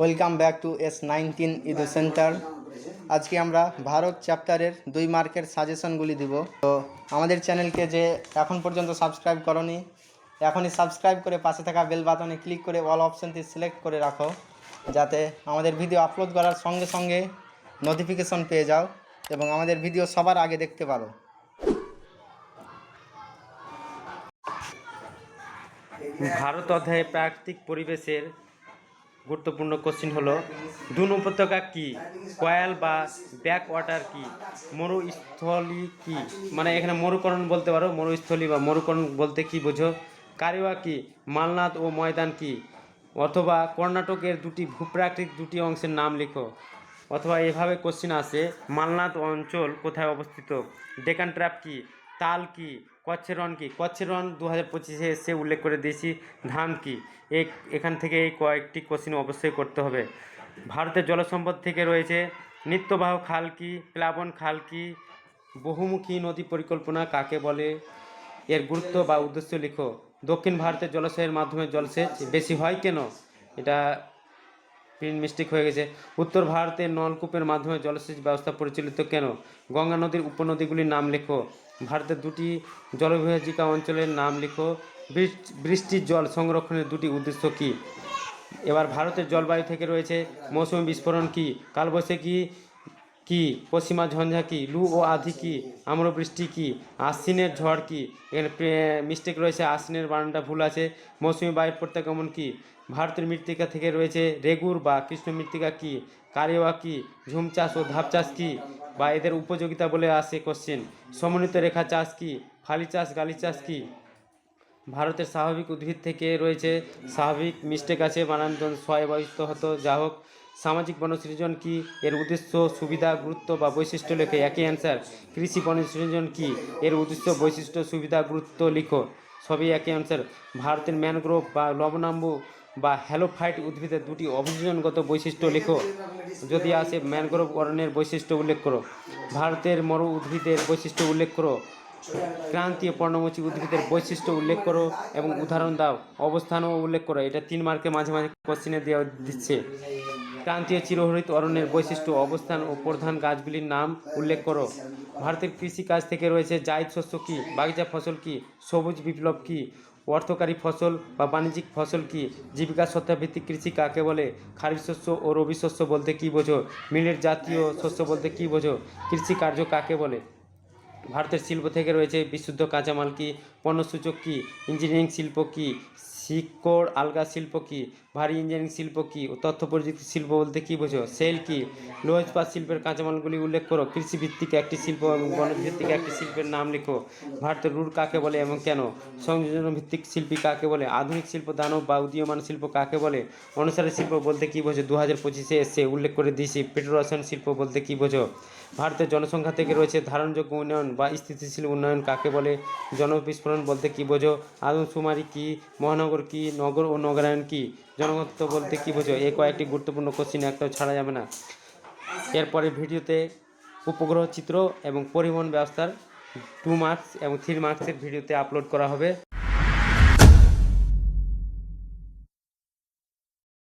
Welcome back to S19 Idu centre. আজকে আমরা ভারত চ্যাপ্টারের 2 মার্কের সাজেশনগুলি দিব। তো আমাদের চ্যানেলকে যে এখন পর্যন্ত সাবস্ক্রাইব করনি, এখনই সাবস্ক্রাইব করে পাশে থাকা বেল বাটনে ক্লিক করে অল অপশনটি সিলেক্ট করে রাখো, যাতে আমাদের ভিডিও আপলোড করার সঙ্গে সঙ্গে নোটিফিকেশন পেয়ে যাও এবং আমাদের ভিডিও সবার আগে দেখতে পারো। ভারত অধ্যায়ে প্রাকৃতিক পরিবেশের গুরুত্বপূর্ণ কোশ্চিন হলো দুন উপত্যকা কি, কয়াল বা ব্যাক ওয়াটার কি, মরুস্থলী কি, মানে এখানে মরুকরণ বলতে পারো, মরুস্থলী বা মরুকরণ বলতে কি বোঝো, কারিওয়া কি, মালনাদ ও ময়দান কি, অথবা কর্ণাটকের ভূপ্রাকৃতিক দুটি অংশের নাম লিখো। অথবা এভাবে কোশ্চিন আসে, মালনাদ অঞ্চল কোথায় অবস্থিত, ডেকান ট্র্যাপ কি, তাল কি, কচ্ছের রণ কি। কচ্ছের রণ 2025-এ এসে উল্লেখ করে দিয়েছি। ধাম কি। এখান থেকে এই কয়েকটি কোশ্চিন অবশ্যই করতে হবে। ভারতের জলসম্পদ থেকে রয়েছে নিত্যবাহ খাল কি, প্লাবন খাল কি, বহুমুখী নদী পরিকল্পনা কাকে বলে, এর গুরুত্ব বা উদ্দেশ্য লিখো। দক্ষিণ ভারতের জলাশয়ের মাধ্যমে জলসেচ বেশি হয় কেন, এটা প্রিন্ট মিস্টেক হয়ে গেছে। উত্তর ভারতের নলকূপের মাধ্যমে জলসেচ ব্যবস্থা পরিচালিত কেন। গঙ্গা নদীর উপনদীগুলির নাম লেখো। ভারতের দুটি জলবিভাজিকা অঞ্চলের নাম লিখো। বৃষ্টির জল সংরক্ষণের দুটি উদ্দেশ্য কী। এবার ভারতের জলবায়ু থেকে রয়েছে মৌসুমী বিস্ফোরণ কি, কালবৈশাখী কি, পশ্চিমা ঝঞ্ঝা কি, লু ও আধি কি, আম্রবৃষ্টি কি, আশ্বিনের ঝড় কি। এখানে মিস্টেক রয়েছে, আশ্বিনের বানানটা ভুল আছে। মৌসুমী বায়ুর প্রত্যাগমন কি। ভারতের মৃত্তিকা থেকে রয়েছে রেগুর বা কৃষ্ণ মৃত্তিকা কি, কারিওয়া কি, ঝুম চাষ ও ধাপ চাষ কি, বা এদের উপযোগিতা বলে আসে কোশ্চেন। সমন্বিত রেখা চাষ কি, ফালি চাষ, গালি চাষ কি। ভারতের স্বাভাবিক উদ্ভিদ থেকে রয়েছে স্বাভাবিক, মিস্টেক আছে, বানান স্বয়বায়িত হতো, যা হোক। সামাজিক বনসৃজন কি, এর উদ্দেশ্য, সুবিধা, গুরুত্ব বা বৈশিষ্ট্য লেখে, একই অ্যান্সার। কৃষি বনসৃজন কি, এর উদ্দেশ্য, বৈশিষ্ট্য, সুবিধা, গুরুত্ব লিখো, সবই একই অ্যান্সার। ভারতের ম্যানগ্রোভ বা লবণাম্বু বা হ্যালোফাইট উদ্ভিদের দুটি অভিযোজনগত বৈশিষ্ট্য লেখো, যদি আসে ম্যানগ্রোভ অরণ্যের বৈশিষ্ট্য উল্লেখ করো। ভারতের মরু উদ্ভিদের বৈশিষ্ট্য উল্লেখ করো। ক্রান্তীয় পর্ণমোচী উদ্ভিদের বৈশিষ্ট্য উল্লেখ করো এবং উদাহরণ দাও, অবস্থানও উল্লেখ করো। এটা 3 মার্কে মাঝে মাঝে কোশ্চিনে দেওয়া দিচ্ছে। ক্রান্তীয় চিরহরিত অরণ্যের বৈশিষ্ট্য, অবস্থান ও প্রধান গাছগুলির নাম উল্লেখ করো। ভারতের কৃষিকাজ থেকে রয়েছে জায়িদ শস্য কি, বাগিচা ফসল কি, সবুজ বিপ্লব কি, অর্থকারী ফসল বা বাণিজ্যিক ফসল কি, জীবিকা সত্তাভিত্তিক কৃষি কাকে বলে, খারিফ শস্য ও রবি শস্য বলতে কী বোঝো, মিলেট জাতীয় শস্য বলতে কী বোঝো, কৃষি কার্য কাকে বলে। ভারতের শিল্প থেকে রয়েছে বিশুদ্ধ কাঁচামাল কি, পণ্যসূচক কি, ইঞ্জিনিয়ারিং শিল্প কি, শিকড় আলগা শিল্প কি, ভারী ইঞ্জিনিয়ারিং শিল্প কি, ও তথ্য প্রযুক্তি শিল্প বলতে কী বোঝো, সেল কি। লৌহ ইস্পাত শিল্পের কাঁচামালগুলি উল্লেখ করো। কৃষিভিত্তিক একটি শিল্প এবং বনভিত্তিক একটি শিল্পের নাম লিখো। ভারতের রুট কাকে বলে এবং কেন। সংযোজন ভিত্তিক শিল্পী কাকে বলে। আধুনিক শিল্প দানব বা উদীয়মান শিল্প কাকে বলে। অনুসারী শিল্প বলতে কী বোঝো, 2025-এ এসে উল্লেখ করে দিয়েছি। পেট্রোরসায়ন শিল্প বলতে কী বোঝো। ভারতের জনসংখ্যা থেকে রয়েছে ধারণযোগ্য উন্নয়ন বা স্থিতিশীল উন্নয়ন কাকে বলে। জনবিস্ফোরণ বলতে কী বোঝো। আদমশুমারি কি, মহানগর কি, নগর ও নগরায়ণ কি, জনঘনত্ব বলতে কী বোঝো। এই কয়েকটি গুরুত্বপূর্ণ কোশ্চিন একটাও ছাড়া যাবে না। এরপরে ভিডিওতে উপগ্রহ চিত্র এবং পরিবহন ব্যবস্থার 2 মার্কস এবং 3 মার্কসের ভিডিওতে আপলোড করা হবে।